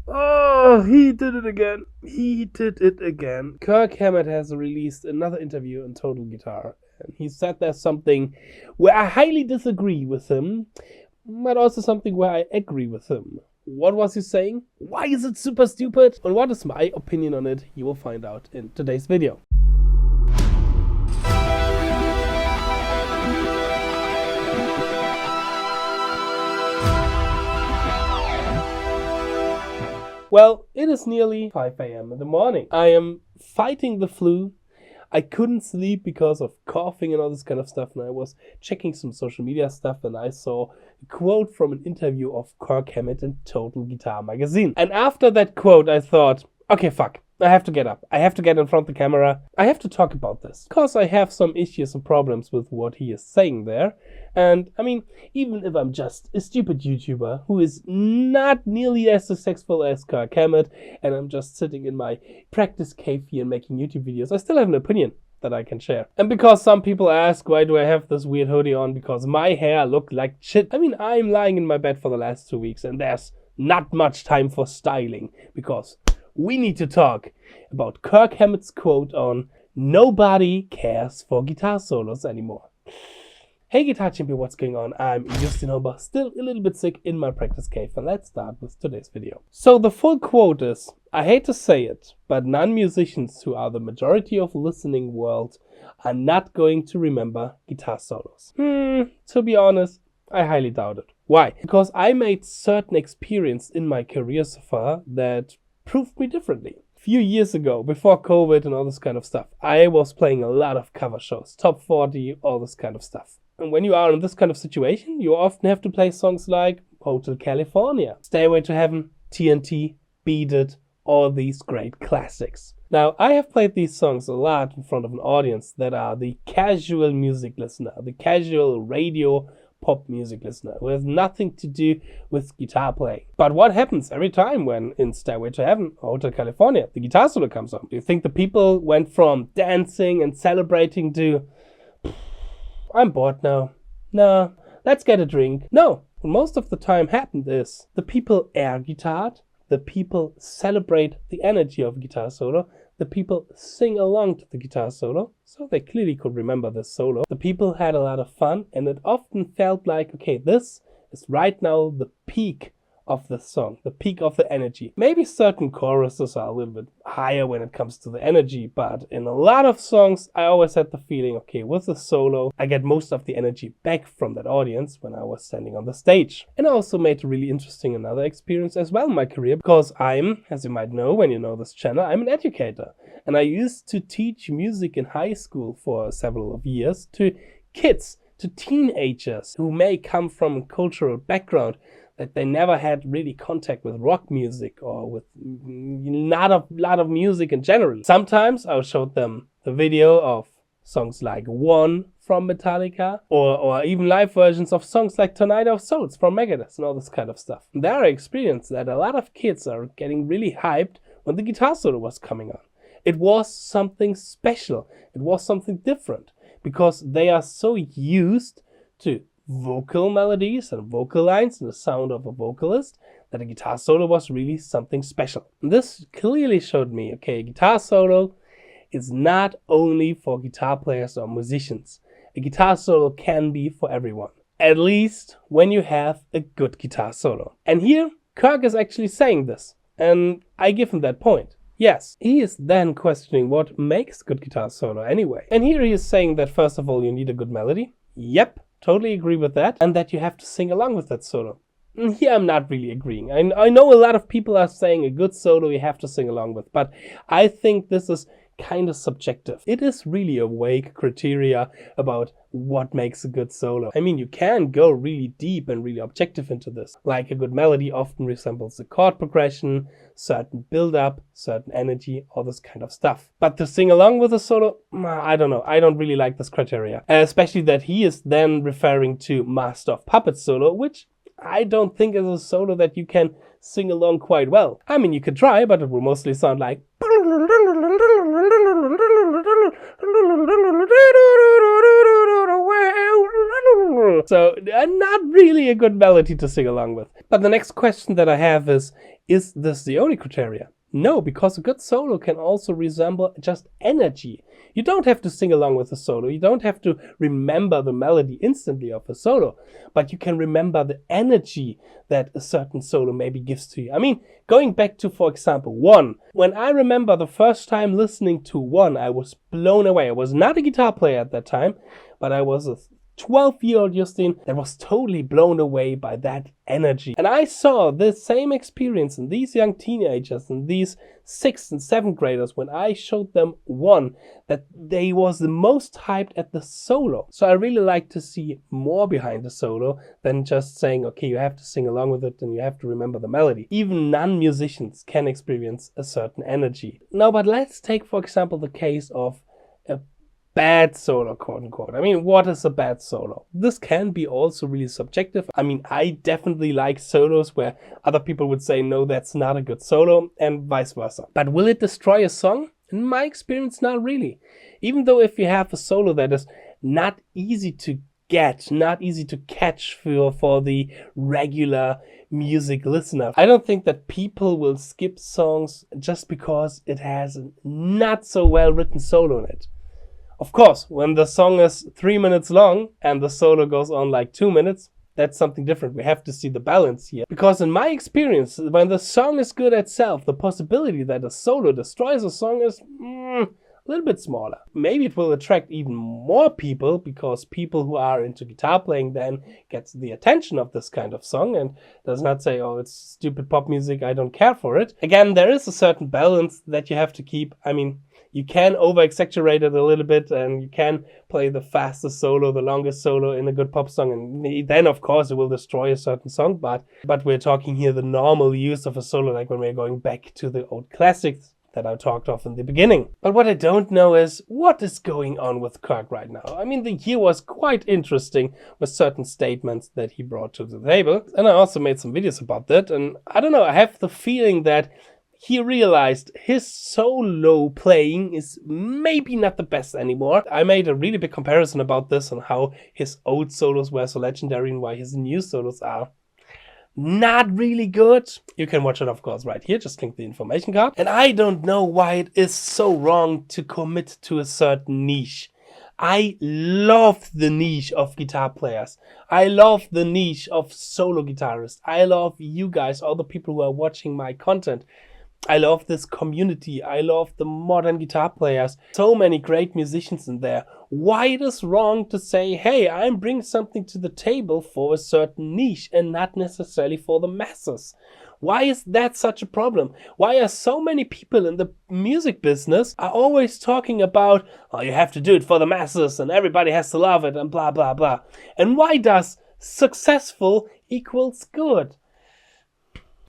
Oh, he did it again. He did it again. Kirk Hammett has released another interview on Total Guitar. And he said there's something where I highly disagree with him, but also something where I agree with him. What was he saying? Why is it super stupid? And what is my opinion on it? You will find out in today's video. Well, it is nearly 5 a.m. in the morning. I am fighting the flu. I couldn't sleep because of coughing and all this kind of stuff, and I was checking some social media stuff, and I saw a quote from an interview of Kirk Hammett in Total Guitar magazine. And after that quote, I thought, okay, fuck. I have to get up. I have to get in front of the camera. I have to talk about this. Because I have some issues and problems with what he is saying there. And, I mean, even if I'm just a stupid YouTuber who is not nearly as successful as Kirk Hammett, and I'm just sitting in my practice cave here and making YouTube videos, I still have an opinion that I can share. And because some people ask, why do I have this weird hoodie on? Because my hair looked like shit. I mean, I'm lying in my bed for the last 2 weeks, and there's not much time for styling, because we need to talk about Kirk Hammett's quote on "Nobody cares for guitar solos anymore." Hey Guitar Champion, what's going on? I'm Justin Huber, still a little bit sick in my practice cave, and let's start with today's video. So the full quote is, I hate to say it, but non-musicians who are the majority of listening world are not going to remember guitar solos. To be honest, I highly doubt it. Why? Because I made certain experience in my career so far that proved me differently. A few years ago, before COVID and all this kind of stuff, I was playing a lot of cover shows, top 40, all this kind of stuff. And when you are in this kind of situation, you often have to play songs like Hotel California, Stairway to Heaven, TNT, Beat It, all these great classics. Now, I have played these songs a lot in front of an audience that are the casual music listener, the casual radio pop music listener who has nothing to do with guitar playing. But what happens every time when in Stairway to Heaven or Hotel California the guitar solo comes on? Do you think the people went from dancing and celebrating to I'm bored now, no, let's get a drink? No, what most of the time happened is the people air guitared, the people celebrate the energy of a guitar solo, the people sing along to the guitar solo, so they clearly could remember this solo. The people had a lot of fun, and it often felt like, okay, this is right now the peak of the song, the peak of the energy. Maybe certain choruses are a little bit higher when it comes to the energy, but in a lot of songs, I always had the feeling, okay, with the solo, I get most of the energy back from that audience when I was standing on the stage. And I also made a really interesting another experience as well in my career, because I'm, as you might know when you know this channel, I'm an educator. And I used to teach music in high school for several of years to kids, to teenagers who may come from a cultural background that they never had really contact with rock music or with lot of music in general. Sometimes I showed them the video of songs like One from Metallica or even live versions of songs like Tornado of Souls from Megadeth and all this kind of stuff. And there I experienced that a lot of kids are getting really hyped when the guitar solo was coming on. It was something special. It was something different because they are so used to vocal melodies and vocal lines and the sound of a vocalist that a guitar solo was really something special. And this clearly showed me, okay, a guitar solo is not only for guitar players or musicians. A guitar solo can be for everyone, at least when you have a good guitar solo. And here Kirk is actually saying this, and I give him that point. Yes, he is then questioning what makes a good guitar solo anyway. And here he is saying that first of all you need a good melody. Yep. Totally agree with that, and that you have to sing along with that solo. Here I'm not really agreeing. I know a lot of people are saying a good solo you have to sing along with, but I think this is kind of subjective. It is really a vague criteria about what makes a good solo. I mean, you can go really deep and really objective into this. Like a good melody often resembles a chord progression, certain build-up, certain energy, all this kind of stuff. But to sing along with a solo, I don't know. I don't really like this criteria. Especially that he is then referring to Master of Puppets solo, which I don't think is a solo that you can sing along quite well. I mean, you could try, but it will mostly sound like solo. So not really a good melody to sing along with. But the next question that I have is this the only criteria? No, because a good solo can also resemble just energy. You don't have to sing along with a solo. You don't have to remember the melody instantly of a solo, but you can remember the energy that a certain solo maybe gives to you. I mean, going back to, for example, One. When I remember the first time listening to One, I was blown away. I was not a guitar player at that time, but I was a 12-year-old Justin that was totally blown away by that energy. And I saw this same experience in these young teenagers and these 6th and 7th graders when I showed them One, that they was the most hyped at the solo. So I really like to see more behind the solo than just saying, okay, you have to sing along with it and you have to remember the melody. Even non-musicians can experience a certain energy. Now, but let's take, for example, the case of a bad solo, quote unquote. I mean, what is a bad solo? This can be also really subjective. I mean, I definitely like solos where other people would say, no, that's not a good solo, and vice versa. But will it destroy a song? In my experience, not really. Even though if you have a solo that is not easy to get, not easy to catch for the regular music listener, I don't think that people will skip songs just because it has a not so well written solo in it. Of course, when the song is 3 minutes long and the solo goes on like 2 minutes, that's something different. We have to see the balance here. Because in my experience, when the song is good itself, the possibility that a solo destroys a song is a little bit smaller. Maybe it will attract even more people because people who are into guitar playing then gets the attention of this kind of song and does not say, oh, it's stupid pop music, I don't care for it. Again, there is a certain balance that you have to keep. I mean, you can over-exaggerate it a little bit and you can play the fastest solo, the longest solo in a good pop song, and then of course it will destroy a certain song, but we're talking here the normal use of a solo, like when we're going back to the old classics that I talked of in the beginning. But what I don't know is what is going on with KIRK right now. I mean, the year was quite interesting with certain statements that he brought to the table, and I also made some videos about that, and I don't know, I have the feeling that he realized his solo playing is maybe not the best anymore. I made a really big comparison about this and how his old solos were so legendary and why his new solos are not really good. You can watch it, of course, right here. Just click the information card. And I don't know why it is so wrong to commit to a certain niche. I love the niche of guitar players. I love the niche of solo guitarists. I love you guys, all the people who are watching my content. I love this community. I love the modern guitar players. So many great musicians in there. Why it is wrong to say, hey, I'm bringing something to the table for a certain niche and not necessarily for the masses? Why is that such a problem? Why are so many people in the music business are always talking about, oh, you have to do it for the masses and everybody has to love it and blah, blah, blah. And why does successful equals good?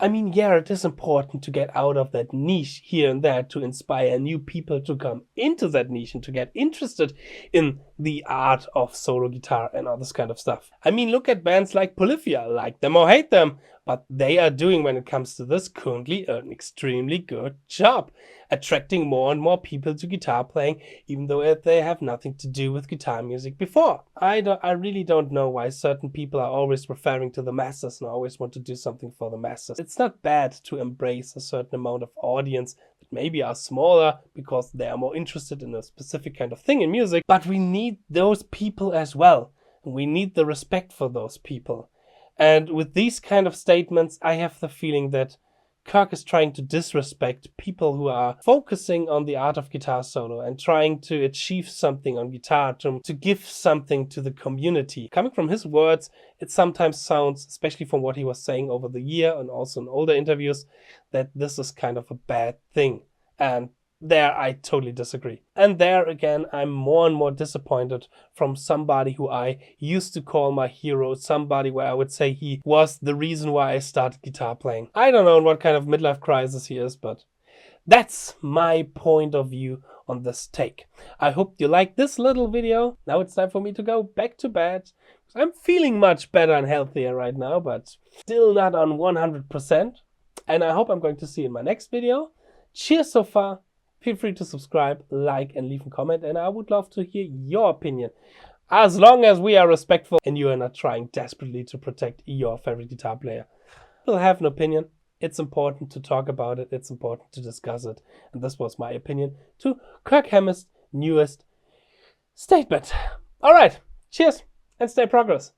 I mean, yeah, it is important to get out of that niche here and there to inspire new people to come into that niche and to get interested in the art of solo guitar and all this kind of stuff. I mean, look at bands like Polyphia, like them or hate them, but they are doing, when it comes to this, currently an extremely good job attracting more and more people to guitar playing, even though they have nothing to do with guitar music before. I really don't know why certain people are always referring to the masses and always want to do something for the masses. It's not bad to embrace a certain amount of audience that maybe are smaller because they are more interested in a specific kind of thing in music, but we need those people as well. We need the respect for those people. And with these kind of statements, I have the feeling that KIRK is trying to disrespect people who are focusing on the art of guitar solo and trying to achieve something on guitar, to give something to the community. Coming from his words, it sometimes sounds, especially from what he was saying over the year and also in older interviews, that this is kind of a bad thing. And there I totally disagree. And there again, I'm more and more disappointed from somebody who I used to call my hero, somebody where I would say he was the reason why I started guitar playing. I don't know in what kind of midlife crisis he is, but that's my point of view on this take. I hope you liked this little video. Now it's time for me to go back to bed. I'm feeling much better and healthier right now, but still not on 100%. And I hope I'm going to see you in my next video. Cheers so far. Feel free to subscribe, like, and leave a comment, and I would love to hear your opinion. As long as we are respectful and you are not trying desperately to protect your favorite guitar player, we'll have an opinion. It's important to talk about it. It's important to discuss it. And this was my opinion to Kirk Hammer's newest statement. All right. Cheers and stay progress.